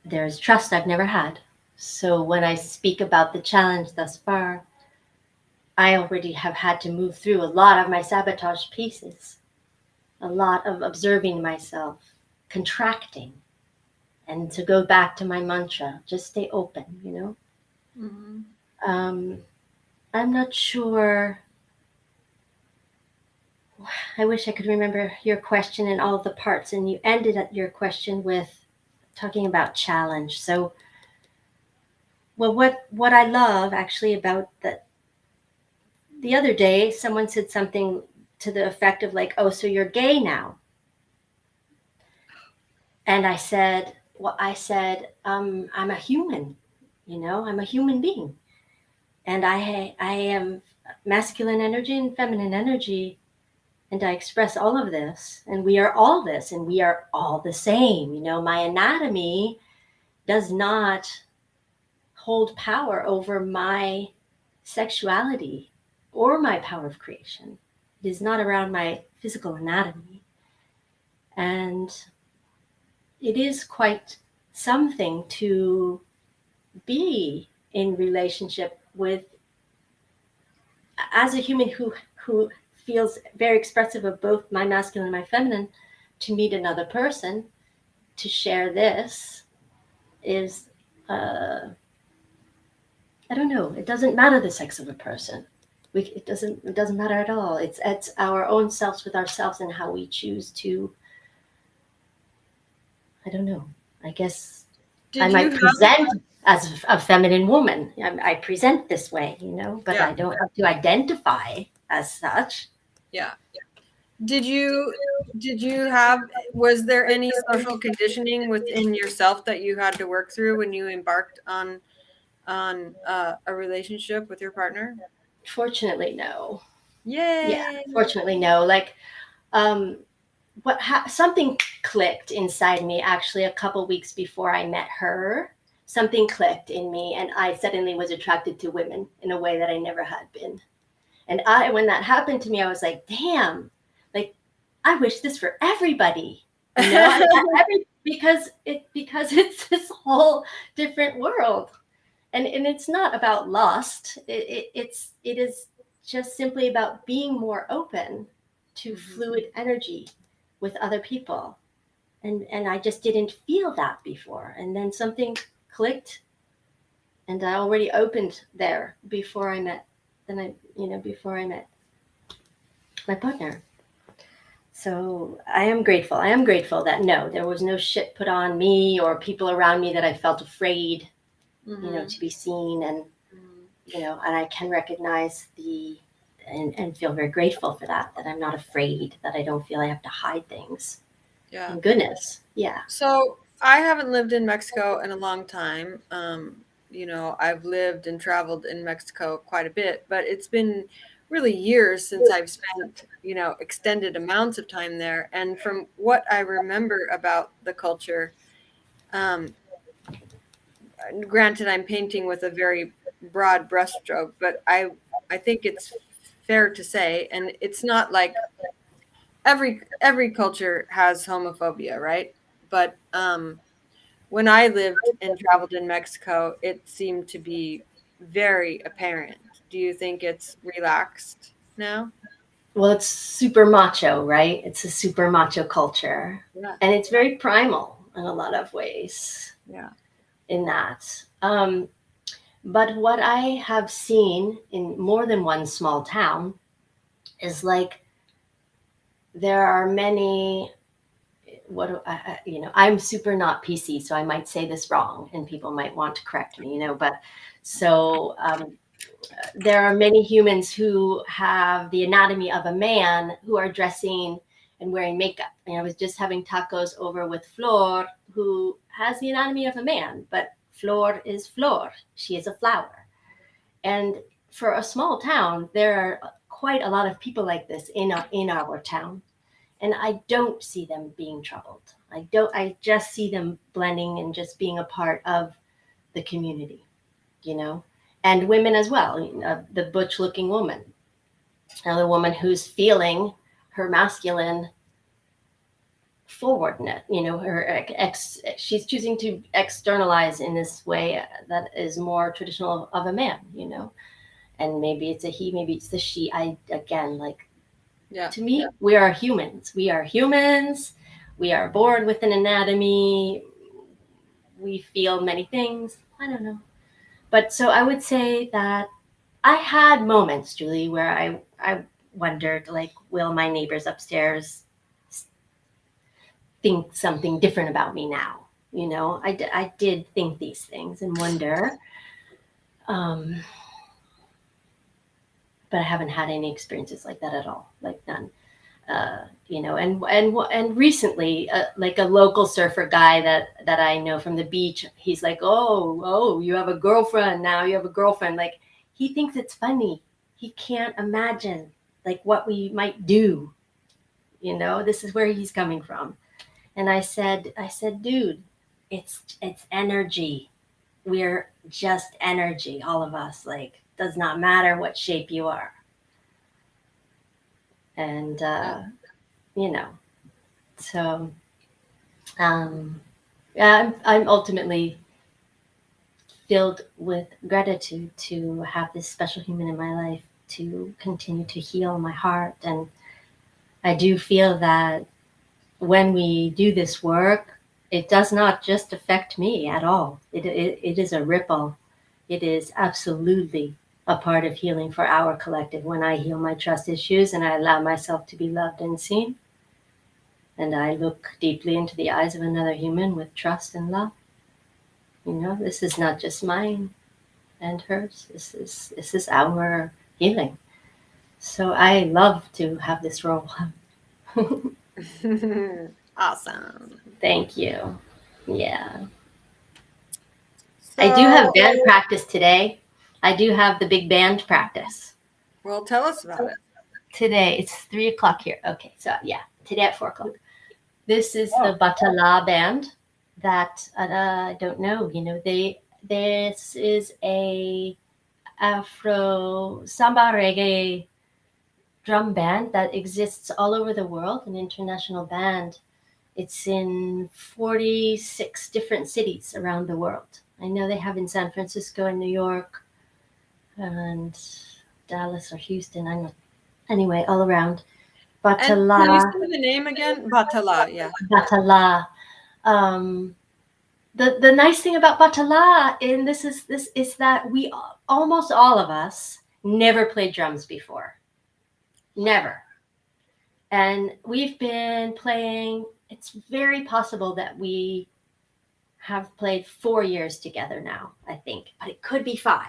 There's trust I've never had. So when I speak about the challenge thus far, I already have had to move through a lot of my sabotage pieces, a lot of observing myself, contracting, and to go back to my mantra, just stay open. Mm-hmm. Um, I'm not sure. I wish I could remember your question and all of the parts, and you ended at your question with talking about challenge. So, well, what I love actually about the other day, someone said something to the effect of, like, "Oh, so you're gay now?" And I said, I'm a human, I'm a human being, and I am masculine energy and feminine energy, and I express all of this, and we are all this, and we are all the same. My anatomy does not hold power over my sexuality or my power of creation. It is not around my physical anatomy. And it is quite something to be in relationship with, as a human who feels very expressive of both my masculine and my feminine, to meet another person to share this is, uh, I don't know. It doesn't matter the sex of a person. It doesn't matter at all. It's our own selves with ourselves and how we choose to. I don't know. I guess I Did you might have? present as a feminine woman. I present this way, but Yeah, I don't have to identify as such. yeah. Did you did you have was there any social conditioning within yourself that you had to work through when you embarked on a relationship with your partner? Fortunately, no. Yeah, Yay! fortunately, no. Like, um, something clicked inside me actually a couple weeks before I met her. Something clicked in me, and I suddenly was attracted to women in a way that I never had been. And when that happened to me, I was like, damn, like, I wish this for everybody, because it's this whole different world. And it's not about lust. It is just simply about being more open to Mhm. fluid energy with other people. And I just didn't feel that before. And then something clicked, and I already opened there before I met before I met my partner. So I am grateful. I am grateful that no, there was no shit put on me or people around me that I felt afraid, Mhm. to be seen. And Mhm. and I can recognize and feel very grateful for that I'm not afraid, that I don't feel I have to hide things. Yeah. Thank goodness. Yeah. So I haven't lived in Mexico in a long time. I've lived and traveled in Mexico quite a bit, but it's been really years since I've spent, extended amounts of time there. And from what I remember about the culture, um, granted, I'm painting with a very broad brushstroke, but I think it's fair to say, and it's not like every culture has homophobia, right? But when I lived and traveled in Mexico, it seemed to be very apparent. Do you think it's relaxed now? Well, it's super macho, right? It's a super macho culture. Yeah, And it's very primal in a lot of ways yeah. in that. But what I have seen in more than one small town is like there are many. What do I'm super not PC, so I might say this wrong, and people might want to correct me. But so there are many humans who have the anatomy of a man who are dressing and wearing makeup. And I was just having tacos over with Flor, who has the anatomy of a man, but Flor is Flor. She is a flower. And for a small town, there are quite a lot of people like this in our town, and I don't see them being troubled. I just see them blending and just being a part of the community, you know, and women as well. The butch looking woman, the woman who's feeling her masculine forwardness, her she's choosing to externalize in this way that is more traditional of a man, and maybe it's a he, maybe it's the she. I, again, like, Yeah. to me, we are humans. We are humans. We are born with an anatomy. We feel many things. I don't know. But so I would say that I had moments, Julie, where I wondered, like, will my neighbors upstairs think something different about me now? I did think these things and wonder. Um, but I haven't had any experiences like that at all, like none. And recently, like a local surfer guy that I know from the beach, he's like, oh, you have a girlfriend now. You have a girlfriend. Like, he thinks it's funny. He can't imagine like what we might do. This is where he's coming from. And I said, dude, it's energy. We're just energy, all of us. Like, does not matter what shape you are. And Yeah. you know. So, um, yeah, I'm ultimately filled with gratitude to have this special human in my life to continue to heal my heart. And I do feel that when we do this work, it does not just affect me at all. It is a ripple. It is absolutely a part of healing for our collective. When I heal my trust issues and I allow myself to be loved and seen, and I look deeply into the eyes of another human with trust and love, this is not just mine and hers. This is our healing. So I love to have this role. Awesome. Thank you. Yeah. I do have So, band practice today. I do have the big band practice. well, tell us about it. Today it's 3 o'clock here. Okay, so yeah, today at 4 o'clock. This is the Oh, Batala band that I don't know. This is a Afro samba reggae drum band that exists all over the world, an international band. It's in 46 different cities around the world. I know they have in San Francisco and New York and Dallas or Houston. I know. Anyway, all around. and can you Batala, say the name again? Batala, yeah. Batala. Um, the nice thing about Batala, and this is that we almost all of us never played drums before. Never. And we've been playing. It's very possible that we have played 4 years together now, I think, but it could be 5.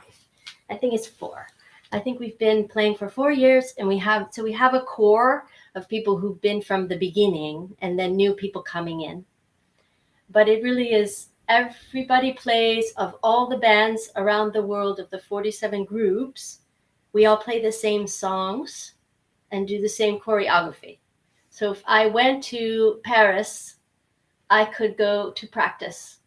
I think it's 4. I think we've been playing for 4 years, and we have a core of people who've been from the beginning, and then new people coming in. But it really is everybody plays of all the bands around the world of the 47 groups. We all play the same songs and do the same choreography. So if I went to Paris, I could go to practice,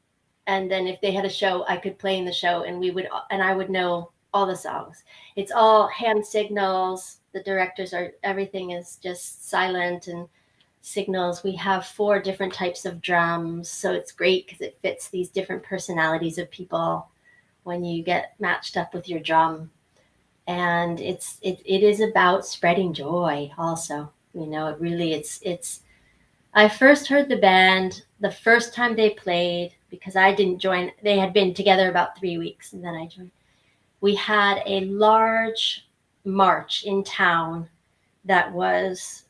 and then if they had a show, I could play in the show, and I would know all the songs. It's all hand signals. The directors are everything is just silent and signals. We have 4 different types of drums, so it's great because it fits these different personalities of people when you get matched up with your drum. And it is about spreading joy also. It really it's I first heard the band the first time they played because I didn't join. They had been together about 3 weeks, and then I joined. We had a large march in town that was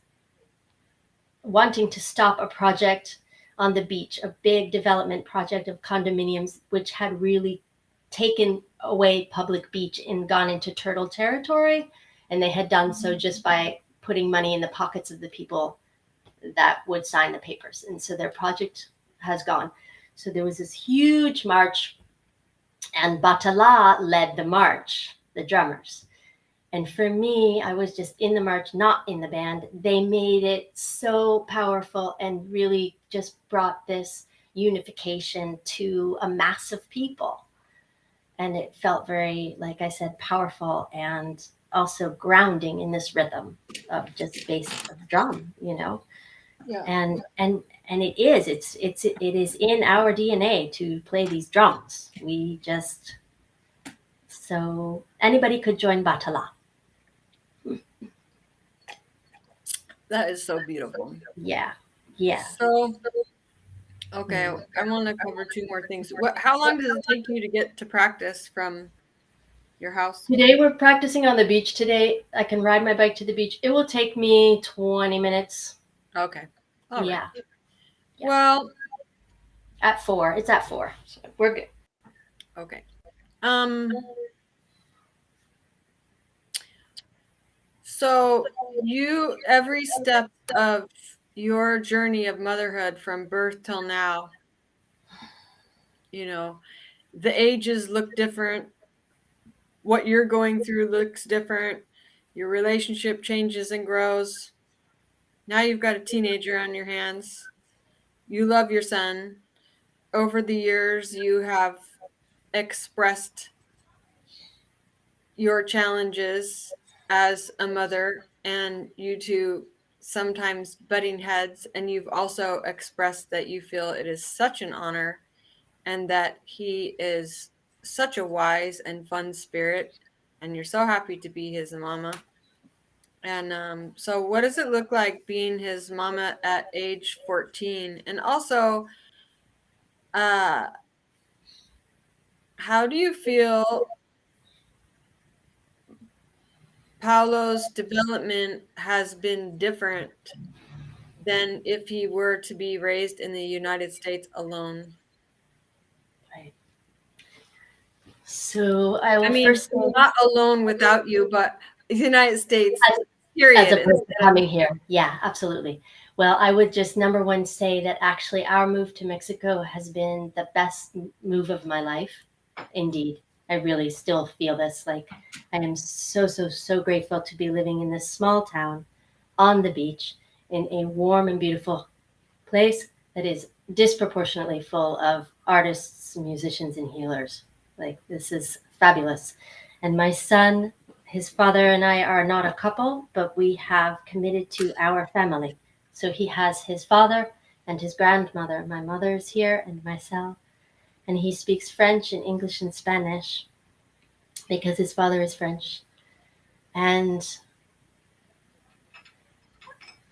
wanting to stop a project on the beach, a big development project of condominiums, which had really taken away public beach and gone into turtle territory. And they had done so just by putting money in the pockets of the people that would sign the papers. And so their project has gone. So there was this huge march, and Batala led the march, the drummers. And for me, I was just in the march, not in the band. They made it so powerful and really just brought this unification to a mass of people. And it felt very, like I said, powerful and also grounding in this rhythm of just bass of drum. Yeah. And it is in our DNA to play these drums. We just so anybody could join Batala. That is so beautiful. Yeah, yeah. So, okay, Mm. I want to cover two more things. How long does it take you to get to practice from your house? Today we're practicing on the beach. Today I can ride my bike to the beach. It will take me 20 minutes. Okay. All right. Yeah, yeah. Well, At 4. It's at 4. So we're good. okay. Um, so every step of your journey of motherhood from birth till now, you know, the ages look different. What you're going through looks different. Your relationship changes and grows. Now you've got a teenager on your hands. You love your son. Over the years, you have expressed your challenges as a mother, and you two sometimes butting heads, and you've also expressed that you feel it is such an honor and that he is such a wise and fun spirit, and you're so happy to be his mama. And so, what does it look like being his mama at age 14? And also, uh, how do you feel Paulo's development has been different than if he were to be raised in the United States alone? Right. So I I will mean, first say, not alone without you, but the United States, as, as period, a person instead of. coming here, yeah, absolutely. Well, I would just number one say that actually our move to Mexico has been the best move of my life. Indeed. I really still feel this. Like, I am so, so, so grateful to be living in this small town on the beach in a warm and beautiful place that is disproportionately full of artists, musicians, and healers. Like, this is fabulous. And my son, his father, and I are not a couple, but we have committed to our family. So he has his father and his grandmother. My mother is here and myself. And he speaks French and English and Spanish because his father is French. And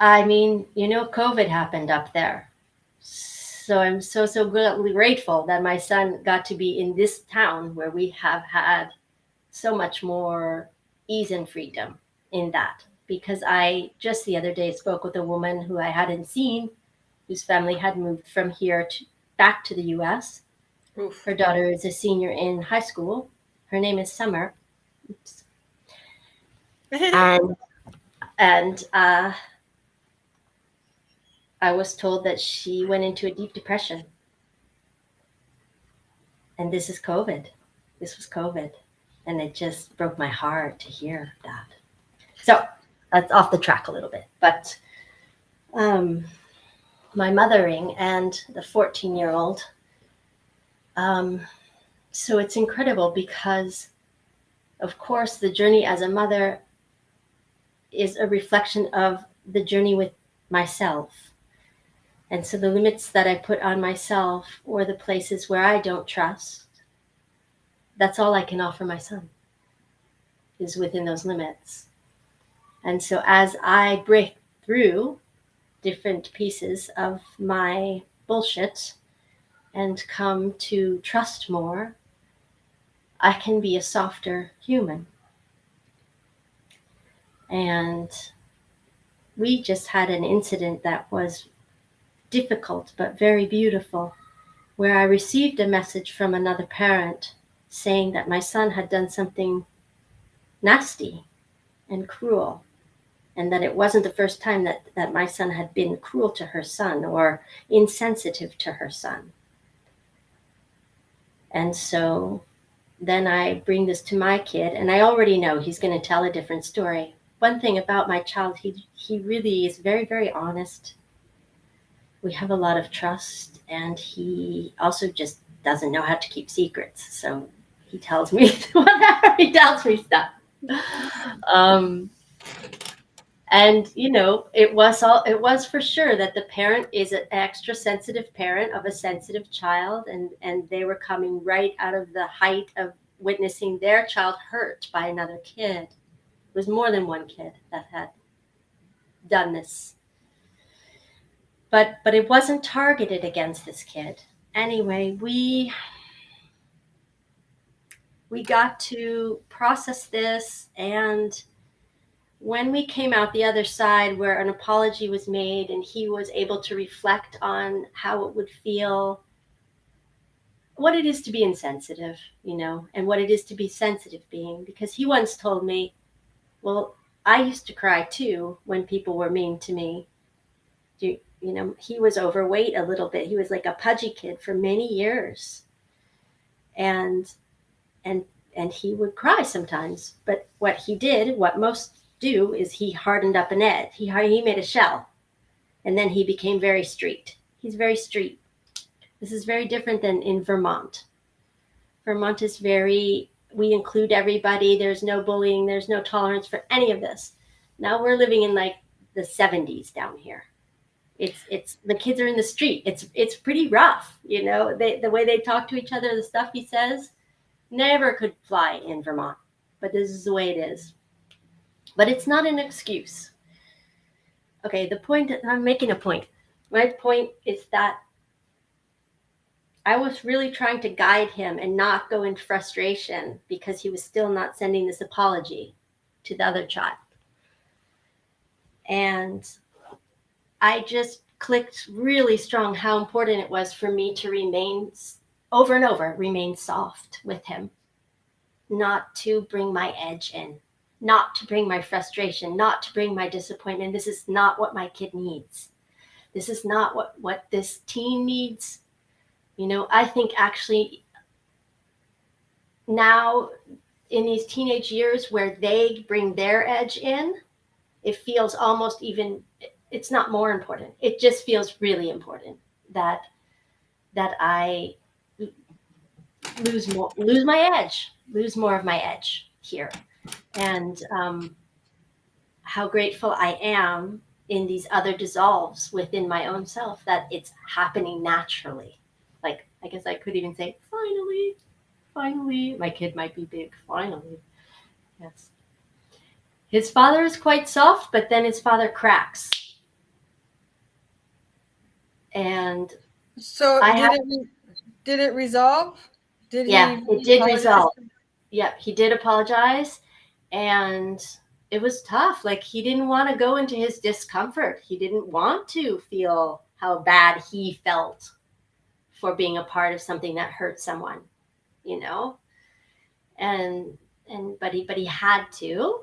I mean, COVID happened up there. So I'm so, so grateful that my son got to be in this town where we have had so much more ease and freedom in that. Because I just the other day spoke with a woman who I hadn't seen, whose family had moved from here back to the US. Oof. Her daughter is a senior in high school. Her name is Summer. Oops. And, and I was told that she went into a deep depression. And this is COVID. This was COVID. And it just broke my heart to hear that. So that's off the track a little bit. But um, my mothering and the 14-year-old. So it's incredible because, of course, the journey as a mother is a reflection of the journey with myself. And so the limits that I put on myself or the places where I don't trust, that's all I can offer my son, is within those limits. And so as I break through different pieces of my bullshit and come to trust more, I can be a softer human. And we just had an incident that was difficult but very beautiful, where I received a message from another parent saying that my son had done something nasty and cruel, and that it wasn't the first time that my son had been cruel to her son or insensitive to her son. And so then I bring this to my kid, and I already know he's going to tell a different story. One thing about my child, he really is very, very honest. We have a lot of trust, and he also just doesn't know how to keep secrets. So he tells me whatever, he tells me stuff. Um, and it was for sure that the parent is an extra sensitive parent of a sensitive child, and they were coming right out of the height of witnessing their child hurt by another kid. It was more than one kid that had done this, but it wasn't targeted against this kid. Anyway, we got to process this, and when we came out the other side where an apology was made and he was able to reflect on how it would feel, what it is to be insensitive, and what it is to be sensitive being, because he once told me, well, I used to cry too when people were mean to me. He was overweight a little bit. He was like a pudgy kid for many years. And and and he would cry sometimes. But what he did, what most do, is he hardened up an edge. He made a shell, and then he became very street. He's very street. This is very different than in Vermont. Vermont is we include everybody. There's no bullying. There's no tolerance for any of this. Now we're living in like the 70s down here. It's the kids are in the street. It's pretty rough, you know. The way they talk to each other, the stuff he says, never could fly in Vermont. But this is the way it is. But it's not an excuse. Okay, the point, I'm making a point. My point is that I was really trying to guide him and not go in frustration because he was still not sending this apology to the other child. And I just clicked really strong how important it was for me to remain over and over, remain soft with him, not to bring my edge in, not to bring my frustration, not to bring my disappointment. This is not what my kid needs. This is not what this teen needs. You know, I think actually now in these teenage years where they bring their edge in, it feels almost even, it's not more important. It just feels really important that I lose my edge, lose more of my edge here. And how grateful I am in these other dissolves within my own self that it's happening naturally. Like, I guess I could even say, finally, finally. My kid might be big, finally. Yes. His father is quite soft, but then his father cracks. And So I have, did it resolve? Did yeah, he it did apologize? resolve. Yep, he did apologize. And it was tough. Like, he didn't want to go into his discomfort. He didn't want to feel how bad he felt for being a part of something that hurt someone, you know? And but he had to.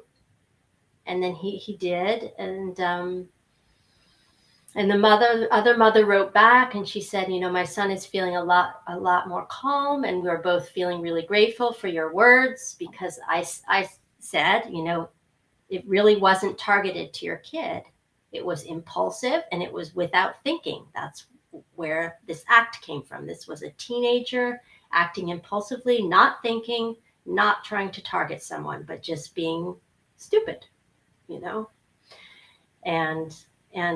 And then he did. And the other mother wrote back and she said, you know, my son is feeling a lot more calm, and we're both feeling really grateful for your words, because I said, you know, it really wasn't targeted to your kid. It was impulsive and it was without thinking. That's where this act came from. This was a teenager acting impulsively, not thinking, not trying to target someone, but just being stupid, you know? And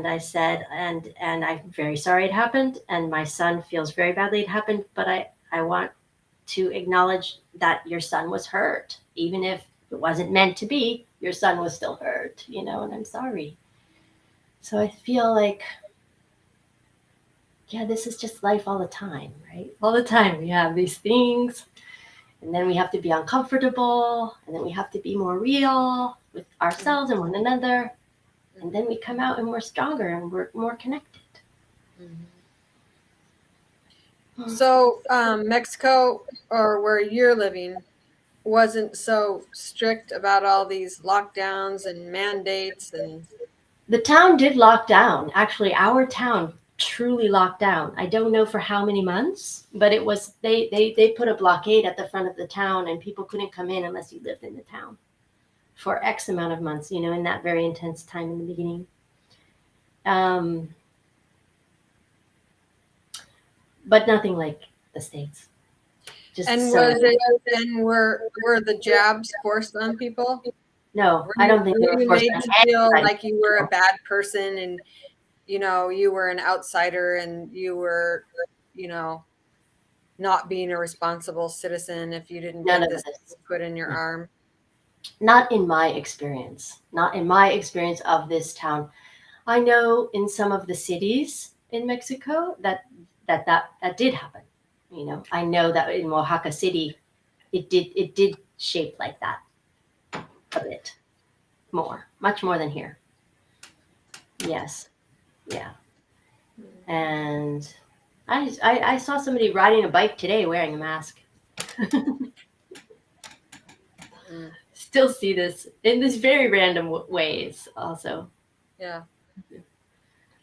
I said, and I'm very sorry it happened, and my son feels very badly it happened, but I want to acknowledge that your son was hurt. Even if it wasn't meant to be, your son was still hurt, you know, and I'm sorry. So I feel like, yeah, this is just life all the time, right? All the time we have these things, and then we have to be uncomfortable, and then we have to be more real with ourselves and one another. And then we come out and we're stronger and we're more connected. So Mexico, or where you're living, wasn't so strict about all these lockdowns and mandates and The town did lock down. Actually, our town truly locked down. I don't know for how many months, but it was they put a blockade at the front of the town, and people couldn't come in unless you lived in the town for X amount of months, you know, in that very intense time in the beginning. Um, but nothing like the States. Just and so was it and were the jabs forced on people? no, I don't think they Were were you forced made on to feel anybody. like you were a bad person and you know you were an outsider and you were, you know, not being a responsible citizen if you didn't None get of this this. put in your No. arm? Not in my experience. Not in my experience of this town. I know in some of the cities in Mexico that did happen. You know, I know that in Oaxaca City, it did shape like that a bit more, much more than here. Yes, yeah. And I saw somebody riding a bike today wearing a mask. Mm, Still see this in these very random ways. Also, yeah.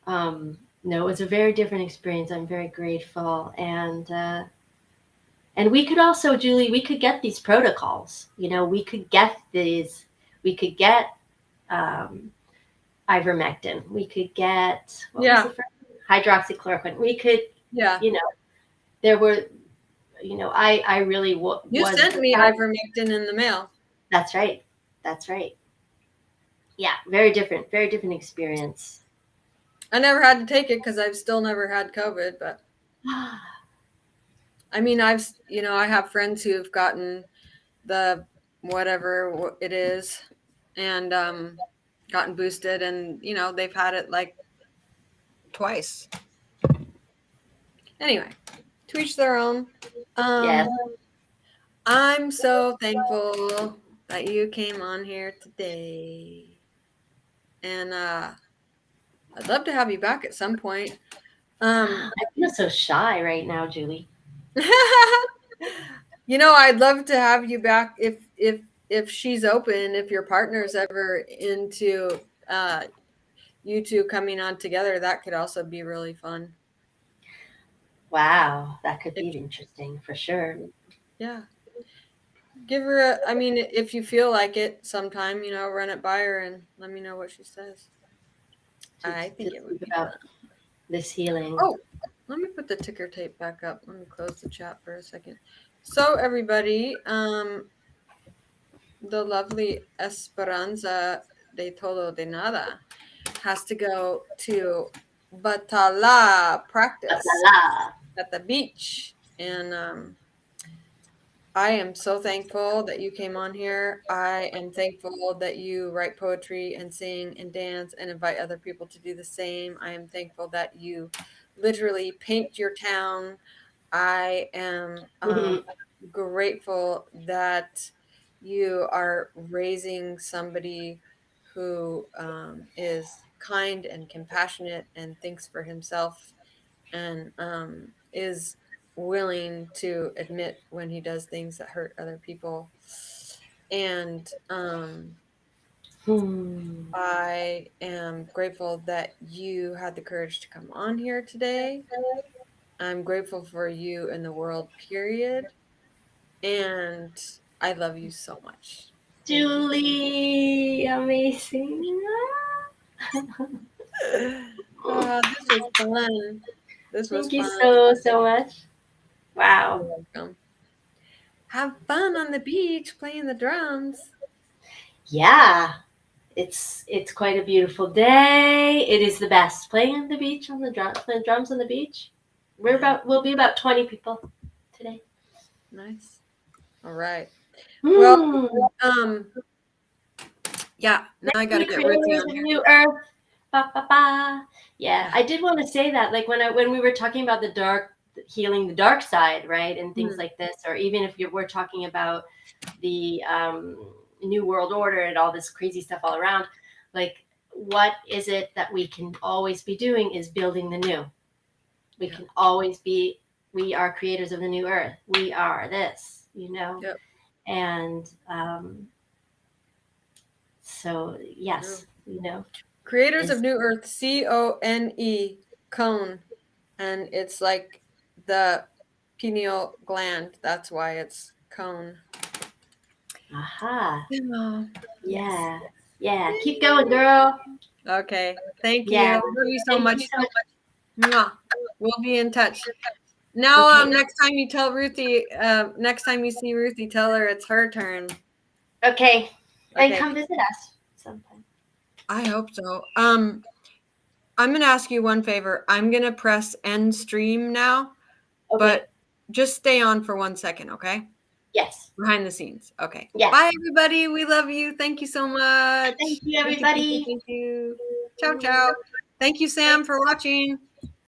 no, it was a very different experience. I'm very grateful, and we could also, Julie, we could get these protocols. You know, we could get these. We could get um, ivermectin. We could get, what was the Yeah. first one? Hydroxychloroquine. We could, Yeah. you know, there were, you know, I really You was. sent me ivermectin in the mail. That's right. That's right. Yeah, very different experience. I never had to take it because I've still never had COVID, but I mean, I have friends who've gotten the whatever it is and gotten boosted, and they've had it like twice. Anyway, to each their own. Yes. um I'm so thankful that you came on here today, and I'd love to have you back at some point. um I feel so shy right now, Julie. I'd love to have you back if she's open, if your partner's ever into you two coming on together. That could also be really fun. Wow, that could If be interesting for sure. Yeah, give her I mean, if you feel like it sometime, run it by her and let me know what she says. I To think it would think be about fun. this healing. Oh, let me put the ticker tape back up. Let me close the chat for a second. So everybody, the lovely Esperanza de Todo de Nada has to go to Batala practice La. at the beach. And I am so thankful that you came on here. I am thankful that you write poetry and sing and dance and invite other people to do the same. I am thankful that you literally paint your town. I am grateful that you are raising somebody who is kind and compassionate and thinks for himself, and is willing to admit when he does things that hurt other people. And Hmm. I am grateful that you had the courage to come on here today. I'm grateful for you and the world, period. And I love you so much. Thank you. Julie, amazing. This was fun. This was Thank you fun. so much. You're Wow. welcome. Have fun on the beach playing the drums. Yeah, it's quite a beautiful day. It is the best. Playing on the beach on the playing drums on the beach. Nice. We'll be about 20 people today. Nice. All right. Well, Hmm. um, yeah, now I gotta You get Ruthie creators on of here. New Earth. Ba, ba, ba. Yeah, Yeah. I did want to say that, like when we were talking about the dark, healing the dark side, right, and things Hmm. like this, or even if we're talking about the new world order and all this crazy stuff all around, like what is it that we can always be doing is building the new. We Yeah. can always be. We are creators of the new earth. We are this, Yep. and so True. yes, Creators of is New Earth, CONE, cone. And it's like the pineal gland. That's why it's cone. aha. Oh, yes. Yeah. Yeah. Keep going, girl. Okay. Thank you. Yeah. Love you so Thank much. you so much. Mwah. We'll be in touch. Now, Okay. next time you see Ruthie, tell her it's her turn. Okay. And Okay. come visit us sometime. I hope so. I'm gonna ask you one favor. I'm gonna press end stream now, Okay. but just stay on for 1 second, okay? Yes. Behind the scenes. Okay. Yes. Bye, everybody. We love you. Thank you so much. Thank you, Thank you. Thank you. everybody. Thank you. Ciao, ciao. Thank you, Sam, for watching.